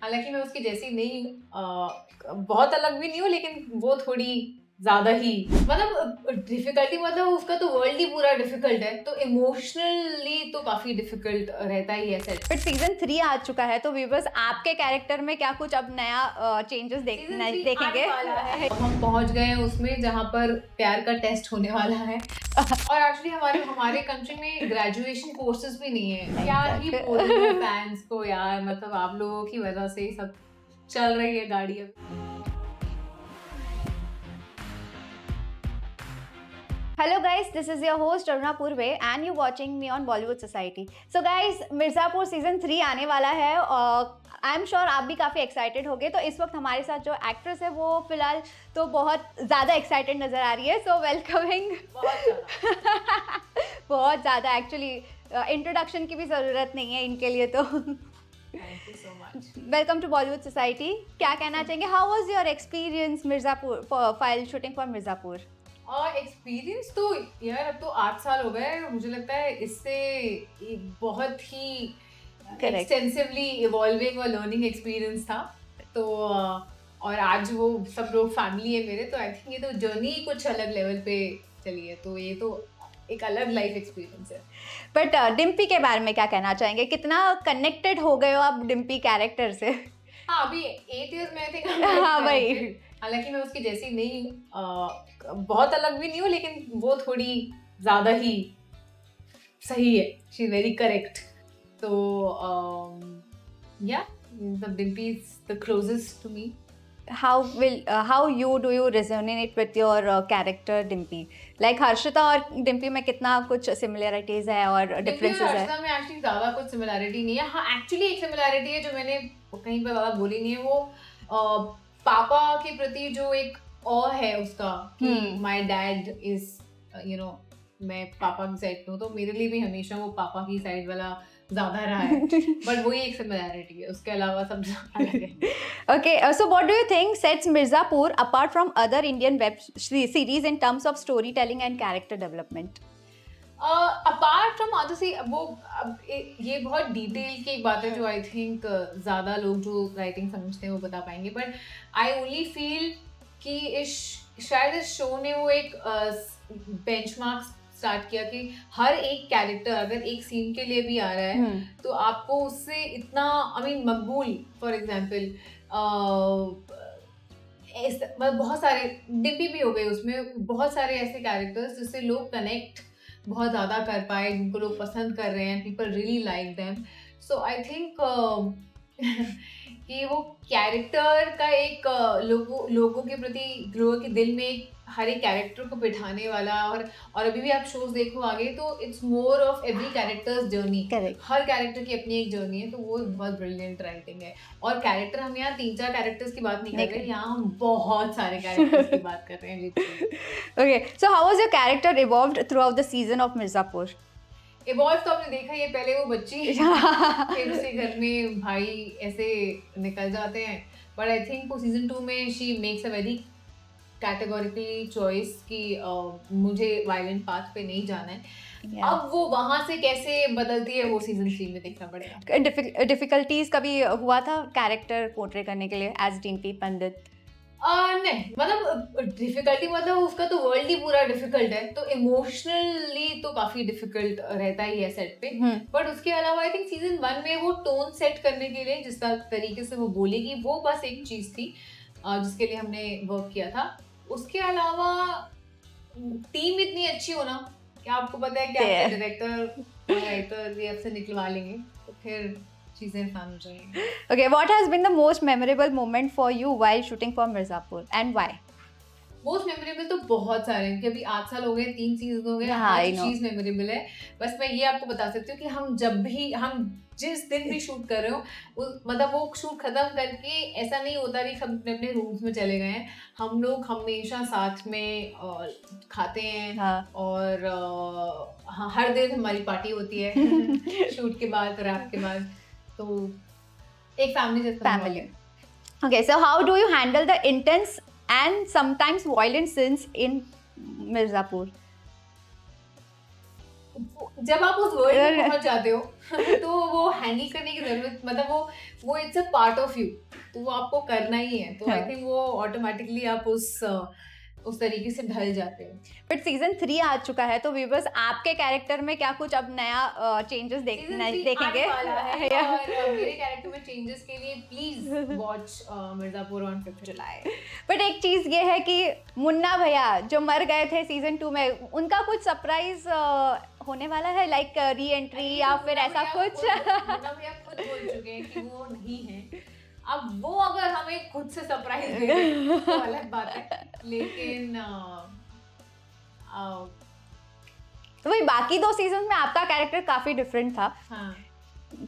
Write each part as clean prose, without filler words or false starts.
हालांकि मैं उसकी जैसी नहीं बहुत अलग भी नहीं हूँ, लेकिन वो थोड़ी ज्यादा ही मतलब डिफिकल्टी, मतलब उसका तो वर्ल्ड ही पूरा डिफिकल्ट है, तो इमोशनली तो काफी डिफिकल्ट रहता ही है सेट। बट सीजन 3 आ चुका है, तो व्यूवर्स आपके कैरेक्टर में क्या कुछ अब नया चेंजेस सीजन 3 देखेंगे? आने वाला है, हम पहुंच गए हैं उसमें जहां पर प्यार का टेस्ट होने वाला है। और एक्चुअली हमारे हमारे कंट्री में ग्रेजुएशन कोर्सेज भी नहीं है। क्या ही बोलूं मैं फैंस को यार, मतलब आप लोगों की वजह से ही सब चल रही है गाड़ी अब। Hello guys, this is your host Aruna Purve and you watching me on Bollywood Society. So guys, Mirzapur season 3 आने वाला है और आई एम श्योर आप भी काफ़ी एक्साइटेड होगे। तो इस वक्त हमारे साथ जो एक्ट्रेस है वो फिलहाल तो बहुत ज़्यादा एक्साइटेड नज़र आ रही है। So welcoming. बहुत ज़्यादा एक्चुअली इंट्रोडक्शन की भी ज़रूरत नहीं है इनके लिए तो। Thank you so much. Welcome to Bollywood society. क्या कहना चाहेंगे, how was your experience Mirzapur file shooting for Mirzapur? और एक्सपीरियंस तो यार अब तो 8 साल हो गए, मुझे लगता है इससे एक बहुत ही एक्सटेंसिवली इवॉल्विंग और लर्निंग एक्सपीरियंस था। तो और आज वो सब लोग फैमिली है मेरे, तो आई थिंक ये तो जर्नी कुछ अलग लेवल पे चली है, तो ये तो एक अलग लाइफ एक्सपीरियंस है। बट डिम्पी के बारे में क्या कहना चाहेंगे, कितना कनेक्टेड हो गए हो आप डिम्पी कैरेक्टर से? हाँ, अभी 8 इयर्स में आई थिंक। हाँ भाई, हालांकि मैं उसकी जैसी नहीं बहुत अलग भी नहीं हूँ, लेकिन वो थोड़ी ज्यादा ही सही है। She is very correct. तो yeah Dimpy is the closest to me. how you do you resonate with your character Dimpy? Like Harshita और डिम्पी में कितना कुछ सिमिलरिटीज है और डिफरेंसेस है? हर्षिता में एक्चुअली ज्यादा कुछ सिमिलरिटी नहीं है। हाँ, एक्चुअली एक सिमिलरिटी है जो मैंने कहीं पर ज्यादा बोली नहीं है, वो पापा के प्रति जो एक ऑ है उसका कि my dad is you know, मैं पापा की साइड पे हूँ, तो मेरे लिए भी हमेशा वो पापा की साइड वाला ज्यादा रहा है। बट वही एक सिमिलरिटी है, उसके अलावा सब अलग है। Okay, so what do you think sets Mirzapur apart from other Indian web series in terms of storytelling and character development? Apart from other see वो ये बहुत डिटेल की एक बात है जो आई थिंक ज़्यादा लोग जो राइटिंग समझते हैं वो बता पाएंगे, बट आई ओनली फील कि शायद इस शो ने वो एक बेंचमार्क स्टार्ट किया कि हर एक कैरेक्टर अगर एक सीन के लिए भी आ रहा है तो आपको उससे इतना मकबूल, फॉर एग्जाम्पल बहुत सारे डिम्पी भी हो गए उसमें, बहुत सारे ऐसे कैरेक्टर्स जिससे लोग कनेक्ट बहुत ज़्यादा कर पाए, जिनको लोग पसंद कर रहे हैं, people really like them. So I think कि वो कैरेक्टर का एक लोगों के प्रति, लोगों के दिल में हर एक कैरेक्टर को बिठाने वाला, और अभी भी आप शोज देखो आगे तो it's more of every characters journey. Her character की अपनी एक जर्नी है, तो वो बहुत ब्रिलियंट राइटिंग है। और कैरेक्टर हम यहाँ 3-4 कैरेक्टर्स की बात नहीं कर रहे, यहाँ हम बहुत सारे कैरेक्टर्स की बात कर रहे हैं। Okay, so how was your character evolved throughout the season of Mirzapur? Evolve तो आपने देखा ही है, पहले वो बच्ची फिर उसके घर में भाई ऐसे निकल जाते हैं, बट आई थिंक वो सीजन 2 में she makes a very categorically choice कि मुझे वायलेंट पाथ पे नहीं जाना है। अब वो वहां से कैसे बदलती है वो सीजन 3 में देखना पड़ेगा। डिफिकल्टीज कभी हुआ था कैरेक्टर पोर्ट्रे करने के लिए एज डिम्पी पंडित? नहीं, मतलब डिफिकल्टी मतलब उसका तो वर्ल्ड ही पूरा डिफिकल्ट है, तो इमोशनली तो काफी डिफिकल्ट रहता ही है सेट पे। बट उसके अलावा आई थिंक सीजन 1 में वो टोन सेट करने के लिए जिस तरीके से वो बोलेगी, वो बस एक चीज थी जिसके लिए हमने वर्क किया था। उसके अलावा टीम इतनी अच्छी हो ना कि आपको पता है कि आपके डायरेक्टर राइटर ये आपसे निकलवा लेंगे, तो फिर चीजें आसान हो जाएंगी। Okay, what has been the most memorable moment for you while shooting for Mirzapur and why? Most memorable तो बहुत सारे हैं, क्योंकि 8 साल हो गए, 3 सीजन हो गए। हाँ, हर चीज मेमोरेबल है। बस मैं ये आपको बता सकती हूँ कि हम जिस दिन भी शूट कर रहे हो, मतलब वो शूट खत्म करके ऐसा नहीं होता कि हम अपने रूम्स में चले गए हैं, हम लोग हमेशा साथ में खाते हैं। हाँ। और हाँ, हर दिन हमारी पार्टी होती है शूट के बाद, रैप के बाद, तो एक family. Okay, so how do you handle the intense and sometimes violent scenes in Mirzapur? जब आप उस वर्ल्ड में पहुंच जाते हो तो वो हैंडल करने की जरूरत, मतलब वो it's a part of you, तो वो आपको करना ही है, तो आई थिंक वो ऑटोमेटिकली आप उस तरीके से ढल जाते हो। बट सीजन 3 आ चुका है, तो व्यूअर्स आपके कैरेक्टर में क्या कुछ अब नया चेंजेस सीजन 3 देखेंगे? आने वाला है और मेरे कैरेक्टर में चेंजेस के लिए please watch Mirzapur on 5 July. But एक चीज ये है कि मुन्ना भैया जो मर गए थे सीजन 2 में, उनका कुछ सरप्राइज होने वाला है, लाइक री एंट्री या फिर ऐसा कुछ? मुन्ना भैया खुद बोल चुके हैं कि वो नहीं है। अब वो अगर हमें खुद से सरप्राइज दे दे तो अलग बात है, लेकिन तो वही बाकी 2 सीजन में आपका कैरेक्टर काफी डिफरेंट था। हाँ,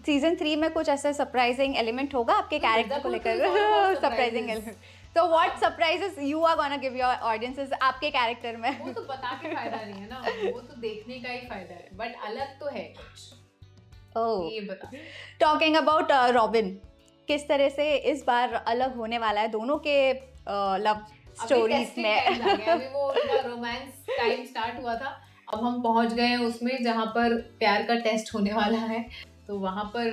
सीजन 3 में कुछ ऐसा सरप्राइजिंग एलिमेंट होगा आपके कैरेक्टर को लेकर? surprises. सरप्राइजिंग एलिमेंट, तो what surprises you are gonna give your audiences आपके कैरेक्टर में? वो तो बता के फायदा नहीं है ना, वो तो देखने का ही फायदा है, बट अलग तो है कुछ, ओह, ये बता। टॉकिंग अबाउट रॉबिन, किस तरह से इस बार अलग होने वाला है दोनों के लव स्टोरीज में? अभी वो उनका रोमांस टाइम स्टार्ट हुआ था, अब हम पहुंच गए हैं उसमें जहां पर प्यार का टेस्ट होने वाला है, तो वहां पर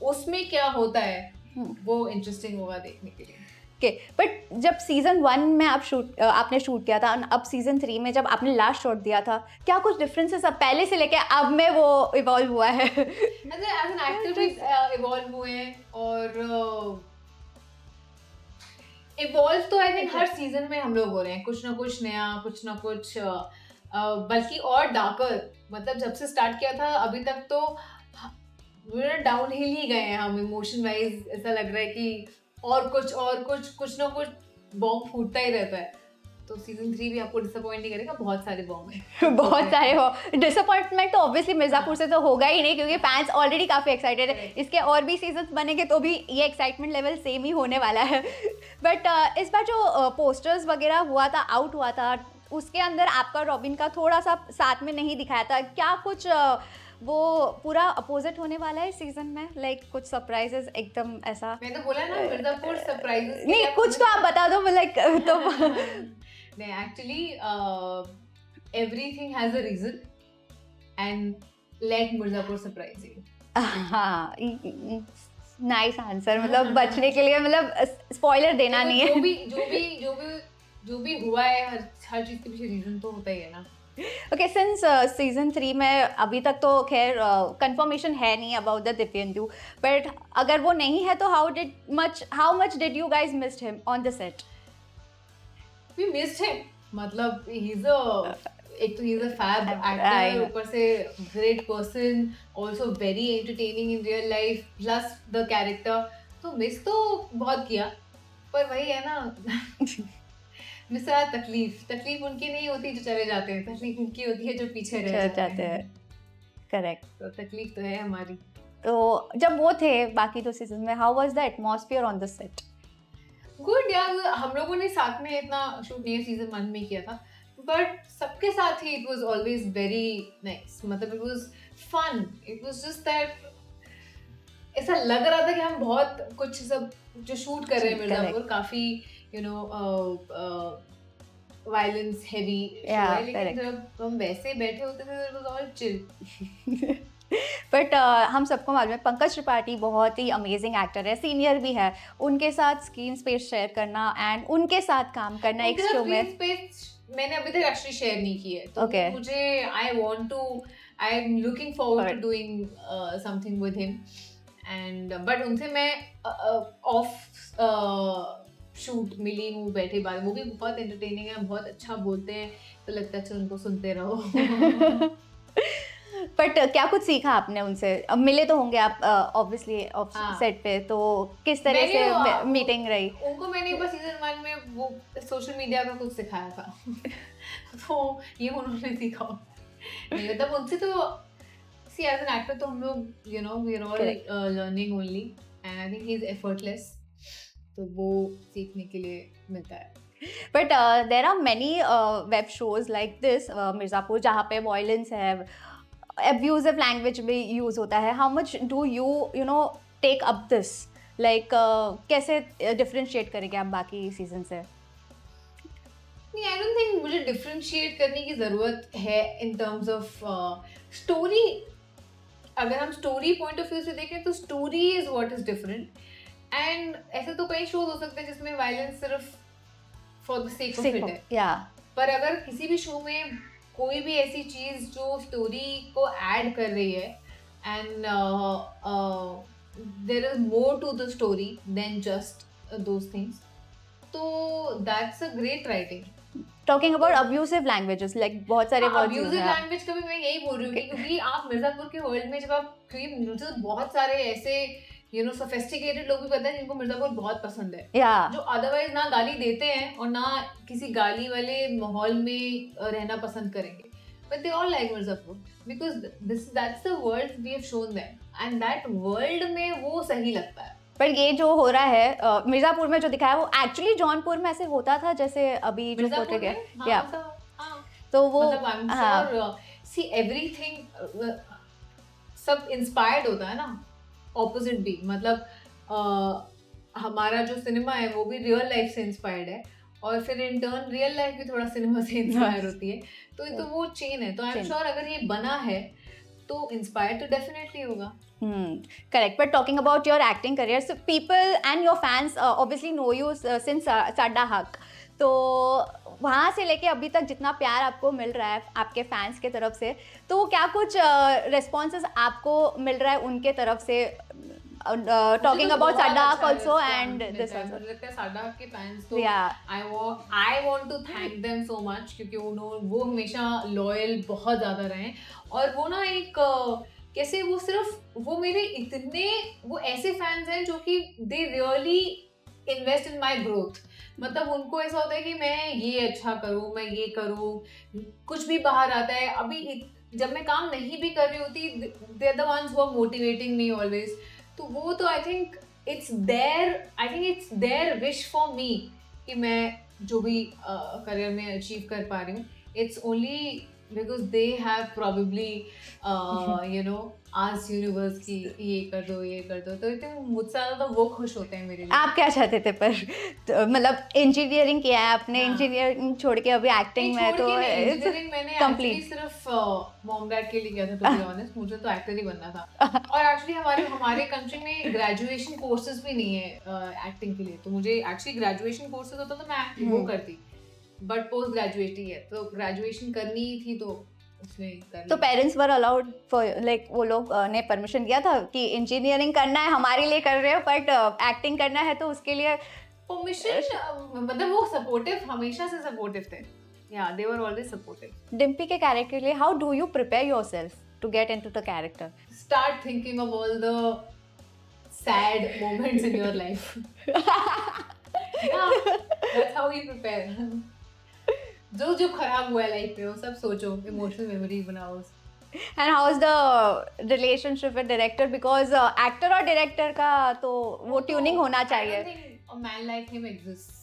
उसमें क्या होता है वो इंटरेस्टिंग होगा देखने के लिए। ओके, बट जब सीजन 1 में आपने शूट किया था, अब सीजन 3 में जब आपने लास्ट शॉट दिया था, क्या कुछ डिफरेंसेस अब पहले से लेके अब में वो इवॉल्व हुआ है? एज एन एक्टर भी इवॉल्व हुए हैं, और इवॉल्व तो आई थिंक हर सीजन में हम लोग हो रहे हैं, कुछ ना कुछ नया, कुछ ना कुछ बल्कि और डार्कर, मतलब जब से स्टार्ट किया था अभी तक तो डाउन हिल ही गए हैं हम इमोशन वाइज, ऐसा लग रहा है कि और कुछ ना कुछ बॉम्ब फूटता ही रहता है, तो सीजन 3 भी आपको डिसअपॉइंट नहीं करेगा, बहुत सारे बॉम्ब हैं। बहुत सारे हो, डिसअपॉइंटमेंट तो ऑब्वियसली मिर्जापुर से तो होगा ही नहीं, क्योंकि फैंस ऑलरेडी काफ़ी एक्साइटेड है, इसके और भी सीजन्स बनेंगे तो भी ये एक्साइटमेंट लेवल सेम ही होने वाला है। बट इस बार जो पोस्टर्स वगैरह हुआ था, आउट हुआ था, उसके अंदर आपका रॉबिन का थोड़ा सा साथ में नहीं दिखाया था, क्या कुछ वो पूरा अपोजिट होने वाला है सीजन में? लाइक कुछ सरप्राइजेस एकदम ऐसा? मैं तो बोला ना मिर्जापुर सरप्राइजेस नहीं, कुछ तो आप बता दो, लाइक तो नहीं, actually everything has a reason and let Mirzapur surprise you. हाँ, नाइस आंसर, मतलब बचने के लिए, मतलब स्पॉइलर देना नहीं है। जो भी हुआ है, हर चीज के पीछे रीजन तो होता ही है ना। ओके, सिंस सीजन 3 में अभी तक तो खैर कंफर्मेशन है नहीं अबाउट द दिव्येंदु, बट अगर वो नहीं है तो how much did you guys missed him on the set? We missed him, मतलब एक तो he is a fab actor, ऊपर से great person, also very entertaining in real life, plus the character, तो मिस तो बहुत किया, पर वही है ना मिस तकलीफ उनकी नहीं होती जो चले जाते हैं, तकलीफ उनकी होती है जो पीछे रह जाते हैं। करेक्ट, तो तकलीफ तो है हमारी। तो जब वो थे बाकी 2 सीजन में, how was the atmosphere on the set? Good यार, हम लोगों ने साथ में इतना शूट नहीं सीजन 1 में किया था, बट सबके साथ ही it was always very nice, मतलब it was fun, it was just that ऐसा लग रहा था कि हम बहुत कुछ सब जो शूट कर रहे हैं मिर्जापुर, काफी यू नो वायलेंस हेवी, लेकिन जब हम वैसे बैठे होते थे it was all chill. But हम सबको मालूम है पंकज त्रिपाठी बहुत ही अमेजिंग एक्टर है, सीनियर भी है, उनके साथ स्क्रीन स्पेस शेयर करना एंड उनके साथ काम करना एक शो में, मैंने अभी तक एक्चुअली शेयर नहीं की है, तो मुझे I am looking forward to doing something with him, and but उनसे मैं ऑफ शूट मिली हूँ, बैठे बात, वो भी बहुत एंटरटेनिंग है, बहुत अच्छा बोलते हैं, तो लगता है उनको सुनते रहो। बट क्या कुछ सीखा आपने उनसे? अब मिले तो होंगे आप ऑब्वियसली सेट पे, तो किस तरह से मीटिंग रही? उनको मैंने बस सीजन 1 में वो सोशल मीडिया का कुछ सिखाया था तो ये उन्होंने सीखा नहीं, मतलब उनसे तो सी एज एन एक्टर तो हम लोग you know we are all learning only, and I think he is effortless, तो वो सीखने के लिए मिलता है। But there are many web shows like this Mirzapur, जहाँ पे वॉयलेंस है, abusive language भी यूज होता है, how much do you know take up this, like कैसे डिफरेंशिएट करेंगे आप बाकी सीजन से? नहीं, आई डोंट थिंक मुझे डिफरेंशिएट करने की ज़रूरत है इन टर्म्स ऑफ स्टोरी, अगर हम स्टोरी पॉइंट ऑफ व्यू से देखें तो story is what is different. And ऐसे तो कई शोज हो सकते हैं जिसमें वायलेंस सिर्फ for the sake of it है, या पर अगर किसी भी शो में कोई भी ऐसी चीज जो स्टोरी को ऐड कर रही है and there is more to the story than just those things, तो that's a great writing. Talking about abusive languages, like बहुत सारे वर्ड्स अब्यूजिव लैंग्वेज का भी मैं यही बोल रही हूँ क्योंकि आप मिर्जापुर के वर्ल्ड में जब आप, क्योंकि मुझे तो बहुत सारे ऐसे सोफिस्टिकेटेड लोग भी पता है जिनको मिर्जापुर बहुत पसंद है, या जो अदरवाइज ना गाली देते हैं और ना किसी गाली वाले माहौल में रहना पसंद करेंगे, but they all like Mirzapur because that's the world we have shown them and that world में वो सही लगता है. पर ये जो हो रहा है मिर्जापुर में जो दिखाया वो एक्चुअली जौनपुर में ऐसे होता था जैसे अभी जो मिर्जापुर फोटो में, है, या तो वो मतलब I am sure see everything सब इंस्पायर्ड होता है ना, ऑपोजिट भी, मतलब हमारा जो सिनेमा है वो भी रियल लाइफ से इंस्पायर्ड है और फिर इन टर्न रियल लाइफ भी थोड़ा सिनेमा से इंस्पायर होती है, तो वो चेन है. तो आई एम श्योर अगर ये बना है तो इंस्पायर तो डेफिनेटली होगा. Correct. But talking about your acting career, so people and your fans obviously know you since साडा हक. तो वहाँ से लेके अभी तक जितना प्यार आपको मिल रहा है आपके फैंस के तरफ से, तो क्या कुछ रिस्पॉन्सेज आपको मिल रहा है उनके तरफ से, टॉकिंग अबाउट साडा हक ऑल्सो एंड दिस ऑल्सो? मुझे लगता है साडा हक के फैंस तो yeah I want to thank them so much क्योंकि वो हमेशा लॉयल बहुत ज़्यादा रहे और वो ना एक कैसे वो सिर्फ वो मेरे इतने वो ऐसे फैंस हैं जो कि they really invest in my growth. मतलब उनको ऐसा होता है कि मैं ये अच्छा करूँ, मैं ये करूँ, कुछ भी बाहर आता है. अभी जब मैं काम नहीं भी कर रही होती, they are the ones who are motivating me always. तो वो तो I think it's their wish for me कि मैं जो भी करियर में अचीव कर पा रही हूँ. It's only because they have probably asked universe की ये कर दो तो इतने मुझसे ज़्यादा तो वो खुश होते हैं मेरे लिए. आप क्या चाहते थे पर तो, मतलब इंजीनियरिंग किया है आपने, इंजीनियरिंग छोड़ के अभी एक्टिंग में, तो इंजीनियरिंग मैंने एक्चुअली सिर्फ मॉम डैड के लिए किया था, टू बी ऑनेस्ट. मुझे तो एक्टर ही बनना था और एक्चुअली हमारे कंट्री में ग्रेजुएशन कोर्सेज भी नहीं है एक्टिंग के लिए. तो मुझे एक्चुअली ग्रेजुएशन कोर्सेज होता तो मैं वो करती, बट पोस्ट ग्रेजुएट ही है तो ग्रेजुएशन करनी ही थी तो उसमें कर. तो parents were allowed for like वो लोग ने परमिशन दिया था कि इंजीनियरिंग करना है हमारे लिए कर रहे हो बट एक्टिंग करना है तो उसके लिए परमिशन, मतलब वो सपोर्टिव, हमेशा से सपोर्टिव थे. Yeah they were always supportive. Dimpy के कैरेक्टर के लिए how do you prepare yourself to get into the character? Start thinking of all the sad moments in your life. That's how you prepare. जो खराब हुआ है life में वो सब सोचो, इमोशनल मेमोरी बनाओ. And how is the relationship with director? Because actor और director का तो वो tuning होना चाहिए. I don't think a man like him exists.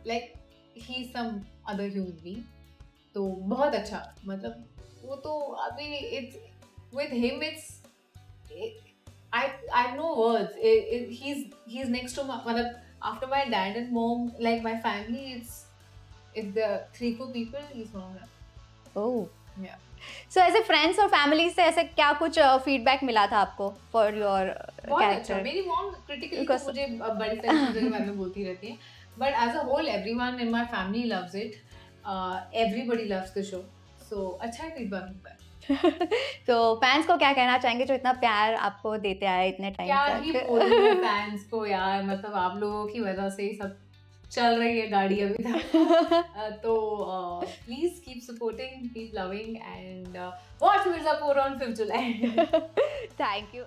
Like he's some other human being. तो बहुत अच्छा, मतलब वो तो अभी it's with him I have no words. He's next to my, मतलब after my dad and mom, like my family, it's the 3-4 people, he's one of them. Oh. Yeah. So as a friends और family से ऐसे क्या कुछ feedback मिला था आपको for your character? मेरी mom critically तो मुझे बड़ी सारी चीज़ों के बारे में बोलती रहती है, but as a whole everyone in my family loves it. Everybody loves the show. So अच्छा feedback मिलता है. तो फैंस को क्या कहना चाहेंगे जो इतना प्यार आपको देते आए इतने टाइम तक? क्या ही बोलूं फैंस को यार, मतलब आप लोगों की वजह से ही सब चल रही है गाड़ी अभी तक. तो please keep supporting, keep loving and watch Mirzapur on 5th July. Thank you.